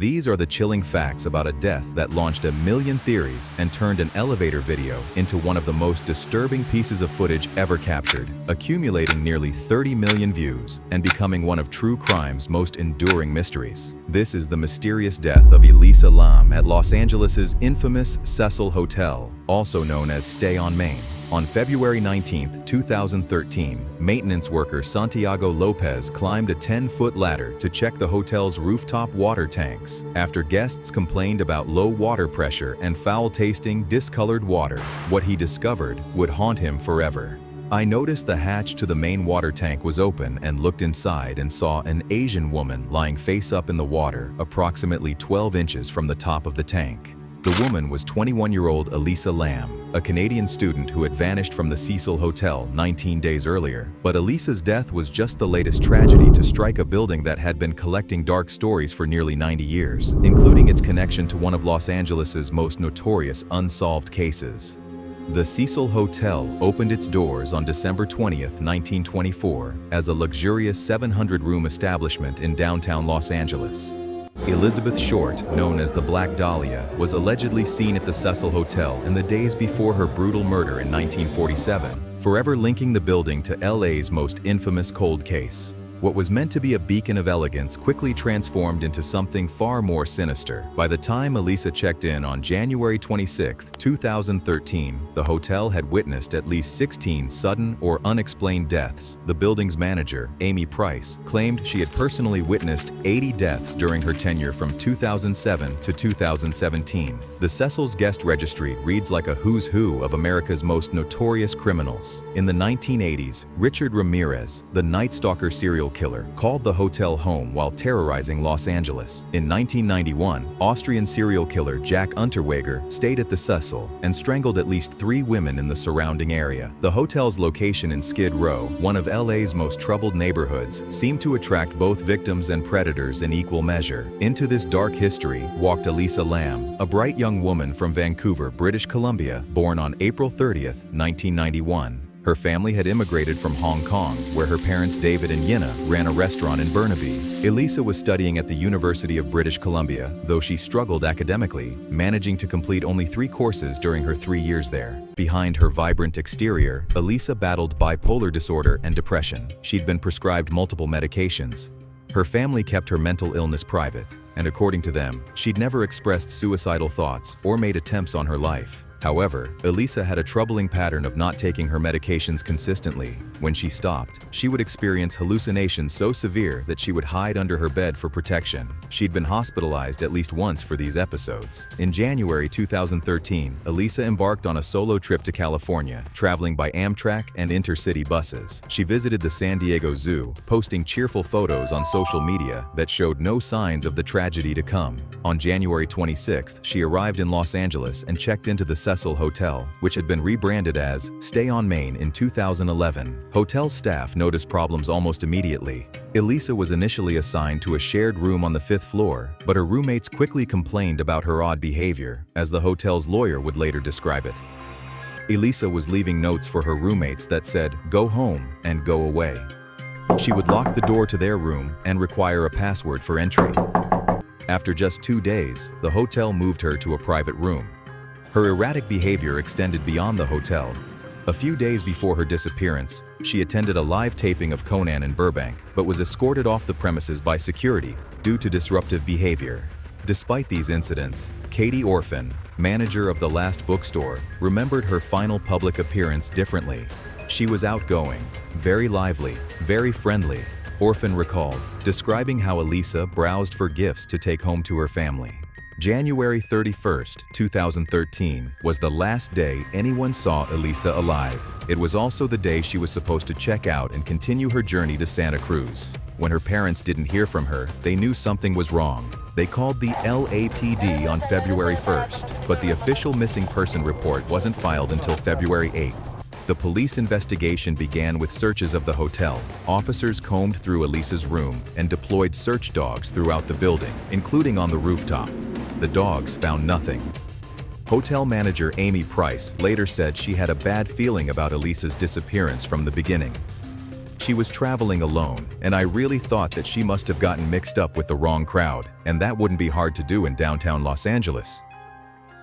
These are the chilling facts about a death that launched a million theories and turned an elevator video into one of the most disturbing pieces of footage ever captured, accumulating nearly 30 million views and becoming one of true crime's most enduring mysteries. This is the mysterious death of Elisa Lam at Los Angeles' infamous Cecil Hotel, also known as Stay on Main. On February 19, 2013, maintenance worker Santiago Lopez climbed a 10-foot ladder to check the hotel's rooftop water tanks after guests complained about low water pressure and foul-tasting, discolored water. What he discovered would haunt him forever. I noticed the hatch to the main water tank was open and looked inside and saw an Asian woman lying face up in the water, approximately 12 inches from the top of the tank. The woman was 21-year-old Elisa Lam, a Canadian student who had vanished from the Cecil Hotel 19 days earlier. But Elisa's death was just the latest tragedy to strike a building that had been collecting dark stories for nearly 90 years, including its connection to one of Los Angeles' most notorious unsolved cases. The Cecil Hotel opened its doors on December 20, 1924, as a luxurious 700-room establishment in downtown Los Angeles. Elizabeth Short, known as the Black Dahlia, was allegedly seen at the Cecil Hotel in the days before her brutal murder in 1947, forever linking the building to LA's most infamous cold case. What was meant to be a beacon of elegance quickly transformed into something far more sinister. By the time Elisa checked in on January 26, 2013, the hotel had witnessed at least 16 sudden or unexplained deaths. The building's manager, Amy Price, claimed she had personally witnessed 80 deaths during her tenure from 2007 to 2017. The Cecil's guest registry reads like a who's who of America's most notorious criminals. In the 1980s, Richard Ramirez, the Night Stalker serial killer, called the hotel home while terrorizing Los Angeles. In 1991, Austrian serial killer Jack Unterweger stayed at the Cecil and strangled at least 3 women in the surrounding area. The hotel's location in Skid Row, one of LA's most troubled neighborhoods, seemed to attract both victims and predators in equal measure. Into this dark history walked Elisa Lam, a bright young woman from Vancouver, British Columbia, born on April 30, 1991. Her family had immigrated from Hong Kong, where her parents David and Yina ran a restaurant in Burnaby. Elisa was studying at the University of British Columbia, though she struggled academically, managing to complete only 3 courses during her 3 years there. Behind her vibrant exterior, Elisa battled bipolar disorder and depression. She'd been prescribed multiple medications. Her family kept her mental illness private, and according to them, she'd never expressed suicidal thoughts or made attempts on her life. However, Elisa had a troubling pattern of not taking her medications consistently. When she stopped, she would experience hallucinations so severe that she would hide under her bed for protection. She'd been hospitalized at least once for these episodes. In January 2013, Elisa embarked on a solo trip to California, traveling by Amtrak and intercity buses. She visited the San Diego Zoo, posting cheerful photos on social media that showed no signs of the tragedy to come. On January 26th, she arrived in Los Angeles and checked into the Cecil Hotel, which had been rebranded as Stay on Main in 2011. Hotel staff noticed problems almost immediately. Elisa was initially assigned to a shared room on the 5th floor, but her roommates quickly complained about her odd behavior, as the hotel's lawyer would later describe it. Elisa was leaving notes for her roommates that said, "Go home and go away." She would lock the door to their room and require a password for entry. After just 2 days, the hotel moved her to a private room. Her erratic behavior extended beyond the hotel. A few days before her disappearance, she attended a live taping of Conan in Burbank, but was escorted off the premises by security due to disruptive behavior. Despite these incidents, Katie Orphan, manager of the Last Bookstore, remembered her final public appearance differently. She was outgoing, very lively, very friendly, Orphan recalled, describing how Elisa browsed for gifts to take home to her family. January 31, 2013 was the last day anyone saw Elisa alive. It was also the day she was supposed to check out and continue her journey to Santa Cruz. When her parents didn't hear from her, they knew something was wrong. They called the LAPD on February 1st, but the official missing person report wasn't filed until February 8th. The police investigation began with searches of the hotel. Officers combed through Elisa's room and deployed search dogs throughout the building, including on the rooftop. The dogs found nothing. Hotel manager Amy Price later said she had a bad feeling about Elisa's disappearance from the beginning. She was traveling alone, and I really thought that she must have gotten mixed up with the wrong crowd, and that wouldn't be hard to do in downtown Los Angeles.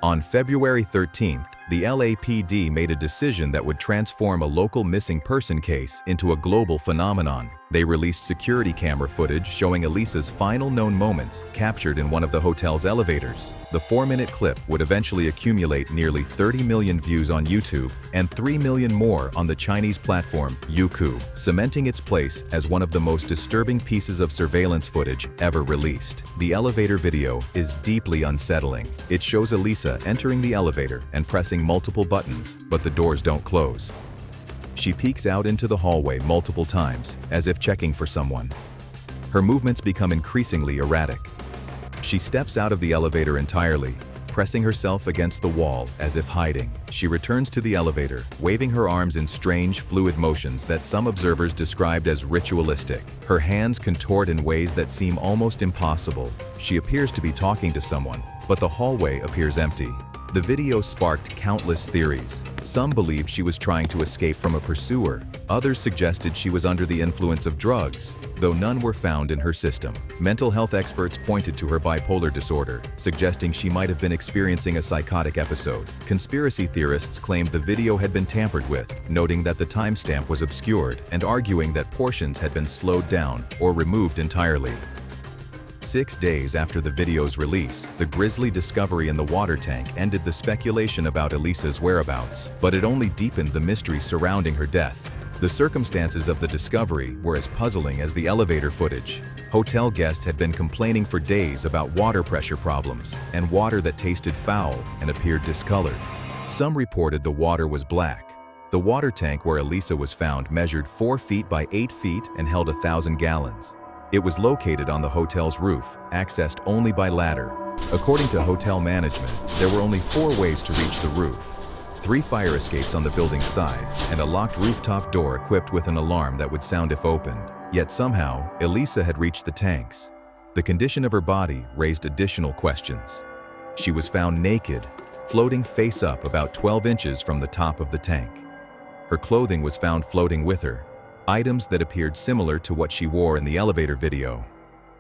On February 13th, the LAPD made a decision that would transform a local missing person case into a global phenomenon. They released security camera footage showing Elisa's final known moments captured in one of the hotel's elevators. The 4-minute clip would eventually accumulate nearly 30 million views on YouTube and 3 million more on the Chinese platform Youku, cementing its place as one of the most disturbing pieces of surveillance footage ever released. The elevator video is deeply unsettling. It shows Elisa entering the elevator and pressing multiple buttons, but the doors don't close. She peeks out into the hallway multiple times, as if checking for someone. Her movements become increasingly erratic. She steps out of the elevator entirely, pressing herself against the wall as if hiding. She returns to the elevator, waving her arms in strange, fluid motions that some observers described as ritualistic. Her hands contort in ways that seem almost impossible. She appears to be talking to someone, but the hallway appears empty. The video sparked countless theories. Some believed she was trying to escape from a pursuer. Others suggested she was under the influence of drugs, though none were found in her system. Mental health experts pointed to her bipolar disorder, suggesting she might have been experiencing a psychotic episode. Conspiracy theorists claimed the video had been tampered with, noting that the timestamp was obscured and arguing that portions had been slowed down or removed entirely. 6 days after the video's release, the grisly discovery in the water tank ended the speculation about Elisa's whereabouts, but it only deepened the mystery surrounding her death. The circumstances of the discovery were as puzzling as the elevator footage. Hotel guests had been complaining for days about water pressure problems and water that tasted foul and appeared discolored. Some reported the water was black. The water tank where Elisa was found measured 4 feet by 8 feet and held 1,000 gallons. It was located on the hotel's roof, accessed only by ladder. According to hotel management, there were only 4 ways to reach the roof: 3 fire escapes on the building's sides and a locked rooftop door equipped with an alarm that would sound if opened. Yet somehow, Elisa had reached the tanks. The condition of her body raised additional questions. She was found naked, floating face up about 12 inches from the top of the tank. Her clothing was found floating with her, items that appeared similar to what she wore in the elevator video.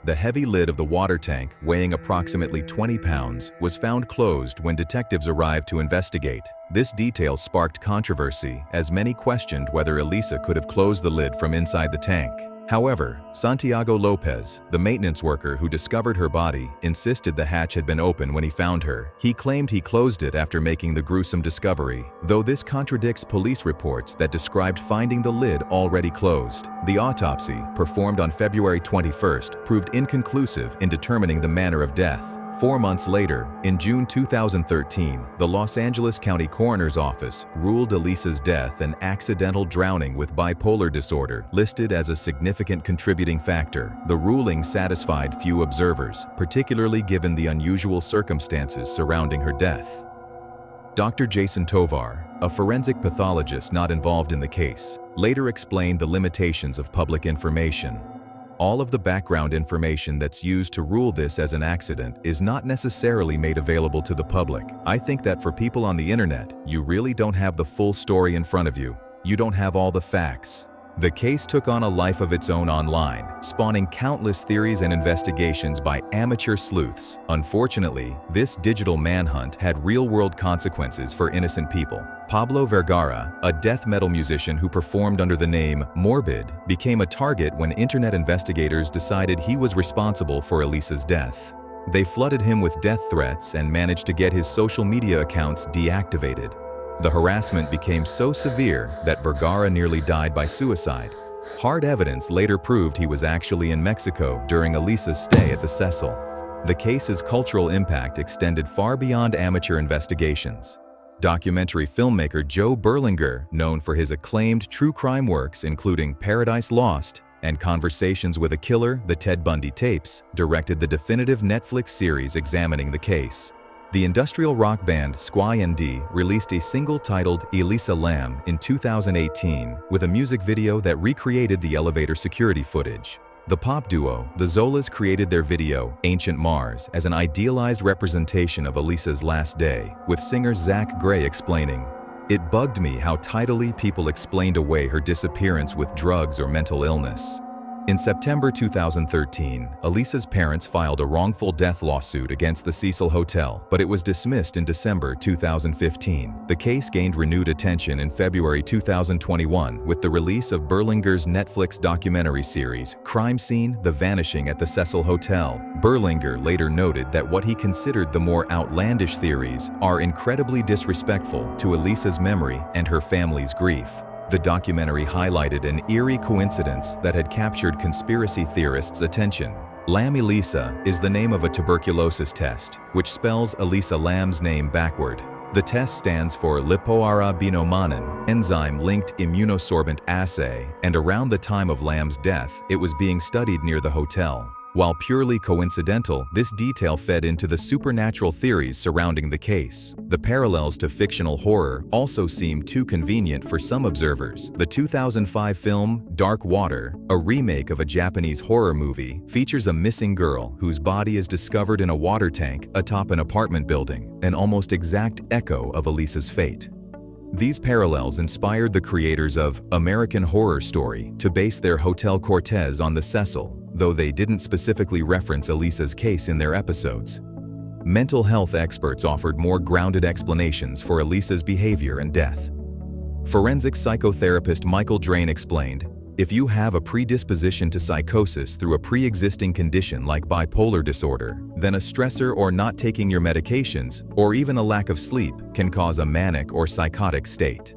The heavy lid of the water tank, weighing approximately 20 pounds, was found closed when detectives arrived to investigate. This detail sparked controversy, as many questioned whether Elisa could have closed the lid from inside the tank. However, Santiago Lopez, the maintenance worker who discovered her body, insisted the hatch had been open when he found her. He claimed he closed it after making the gruesome discovery, though this contradicts police reports that described finding the lid already closed. The autopsy, performed on February 21st, proved inconclusive in determining the manner of death. 4 months later, in June 2013, the Los Angeles County Coroner's Office ruled Elisa's death an accidental drowning with bipolar disorder, listed as a significant contributing factor. The ruling satisfied few observers, particularly given the unusual circumstances surrounding her death. Dr. Jason Tovar, a forensic pathologist not involved in the case, later explained the limitations of public information. All of the background information that's used to rule this as an accident is not necessarily made available to the public. I think that for people on the internet, you really don't have the full story in front of you. You don't have all the facts. The case took on a life of its own online, spawning countless theories and investigations by amateur sleuths. Unfortunately, this digital manhunt had real-world consequences for innocent people. Pablo Vergara, a death metal musician who performed under the name Morbid, became a target when internet investigators decided he was responsible for Elisa's death. They flooded him with death threats and managed to get his social media accounts deactivated. The harassment became so severe that Vergara nearly died by suicide. Hard evidence later proved he was actually in Mexico during Elisa's stay at the Cecil. The case's cultural impact extended far beyond amateur investigations. Documentary filmmaker Joe Berlinger, known for his acclaimed true crime works including Paradise Lost and Conversations with a Killer, The Ted Bundy Tapes, directed the definitive Netflix series examining the case. The industrial rock band Squy ND released a single titled Elisa Lam in 2018 with a music video that recreated the elevator security footage. The pop duo, the Zolas, created their video, Ancient Mars, as an idealized representation of Elisa's last day, with singer Zach Gray explaining, It bugged me how tidily people explained away her disappearance with drugs or mental illness. In September 2013, Elisa's parents filed a wrongful death lawsuit against the Cecil Hotel, but it was dismissed in December 2015. The case gained renewed attention in February 2021 with the release of Berlinger's Netflix documentary series, Crime Scene: The Vanishing at the Cecil Hotel. Berlinger later noted that what he considered the more outlandish theories are incredibly disrespectful to Elisa's memory and her family's grief. The documentary highlighted an eerie coincidence that had captured conspiracy theorists' attention. Lam Elisa is the name of a tuberculosis test, which spells Elisa Lam's name backward. The test stands for lipoarabinomannan, enzyme-linked immunosorbent assay, and around the time of Lam's death, it was being studied near the hotel. While purely coincidental, this detail fed into the supernatural theories surrounding the case. The parallels to fictional horror also seem too convenient for some observers. The 2005 film Dark Water, a remake of a Japanese horror movie, features a missing girl whose body is discovered in a water tank atop an apartment building, an almost exact echo of Elisa's fate. These parallels inspired the creators of American Horror Story to base their Hotel Cortez on the Cecil, though they didn't specifically reference Elisa's case in their episodes. Mental health experts offered more grounded explanations for Elisa's behavior and death. Forensic psychotherapist Michael Drain explained, "If you have a predisposition to psychosis through a pre-existing condition like bipolar disorder, then a stressor or not taking your medications, or even a lack of sleep, can cause a manic or psychotic state."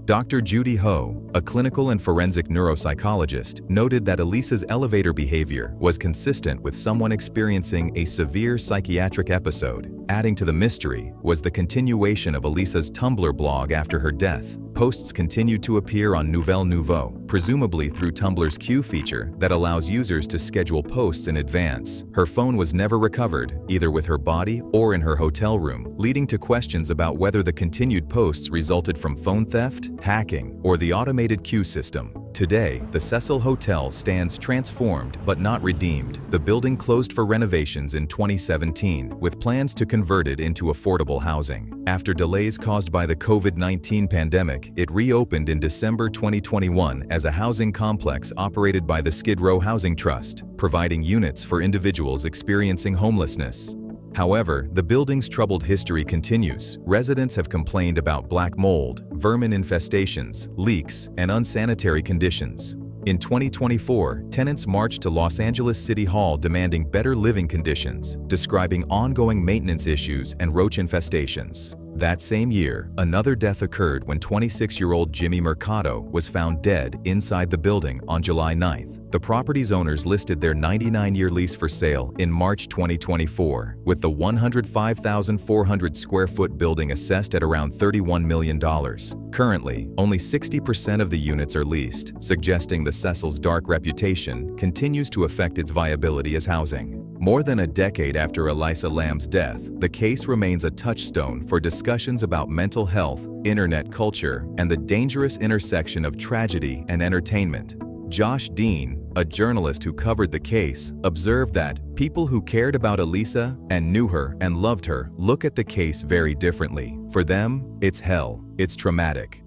Dr. Judy Ho, a clinical and forensic neuropsychologist, noted that Elisa's elevator behavior was consistent with someone experiencing a severe psychiatric episode. Adding to the mystery was the continuation of Elisa's Tumblr blog after her death. Posts continued to appear on Nouvelle Nouveau, presumably through Tumblr's queue feature that allows users to schedule posts in advance. Her phone was never recovered, either with her body or in her hotel room, leading to questions about whether the continued posts resulted from phone theft, hacking, or the automated queue system. Today, the Cecil Hotel stands transformed but not redeemed. The building closed for renovations in 2017, with plans to convert it into affordable housing. After delays caused by the COVID-19 pandemic, it reopened in December 2021 as a housing complex operated by the Skid Row Housing Trust, providing units for individuals experiencing homelessness. However, the building's troubled history continues. Residents have complained about black mold, vermin infestations, leaks, and unsanitary conditions. In 2024, tenants marched to Los Angeles City Hall demanding better living conditions, describing ongoing maintenance issues and roach infestations. That same year, another death occurred when 26-year-old Jimmy Mercado was found dead inside the building on July 9th. The property's owners listed their 99-year lease for sale in March 2024, with the 105,400 square foot building assessed at around $31 million. Currently, only 60% of the units are leased, suggesting the Cecil's dark reputation continues to affect its viability as housing. More than a decade after Elisa Lam's death, the case remains a touchstone for discussions about mental health, internet culture, and the dangerous intersection of tragedy and entertainment. Josh Dean, a journalist who covered the case, observed that people who cared about Elisa and knew her and loved her look at the case very differently. For them, it's hell, it's traumatic.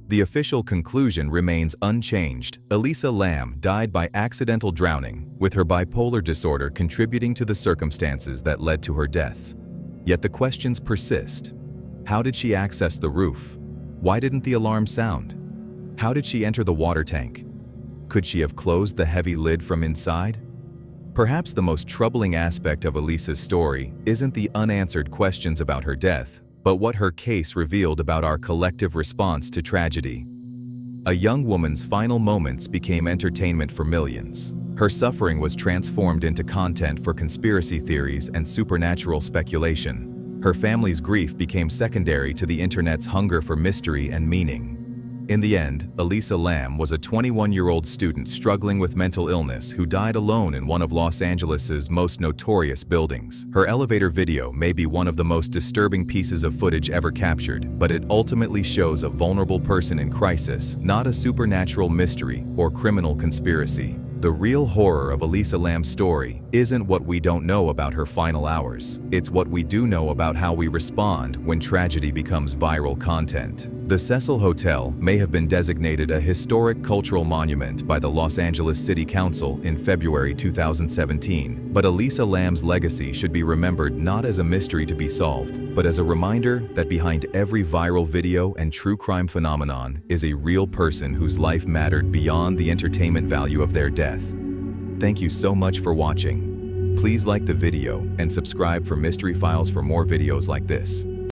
The official conclusion remains unchanged. Elisa Lam died by accidental drowning, with her bipolar disorder contributing to the circumstances that led to her death. Yet the questions persist. How did she access the roof? Why didn't the alarm sound? How did she enter the water tank? Could she have closed the heavy lid from inside? Perhaps the most troubling aspect of Elisa's story isn't the unanswered questions about her death, but what her case revealed about our collective response to tragedy. A young woman's final moments became entertainment for millions. Her suffering was transformed into content for conspiracy theories and supernatural speculation. Her family's grief became secondary to the internet's hunger for mystery and meaning. In the end, Elisa Lam was a 21-year-old student struggling with mental illness who died alone in one of Los Angeles's most notorious buildings. Her elevator video may be one of the most disturbing pieces of footage ever captured, but it ultimately shows a vulnerable person in crisis, not a supernatural mystery or criminal conspiracy. The real horror of Elisa Lam's story isn't what we don't know about her final hours. It's what we do know about how we respond when tragedy becomes viral content. The Cecil Hotel may have been designated a historic cultural monument by the Los Angeles City Council in February 2017, but Elisa Lam's legacy should be remembered not as a mystery to be solved, but as a reminder that behind every viral video and true crime phenomenon is a real person whose life mattered beyond the entertainment value of their death. Thank you so much for watching. Please like the video and subscribe for Mystery Files for more videos like this.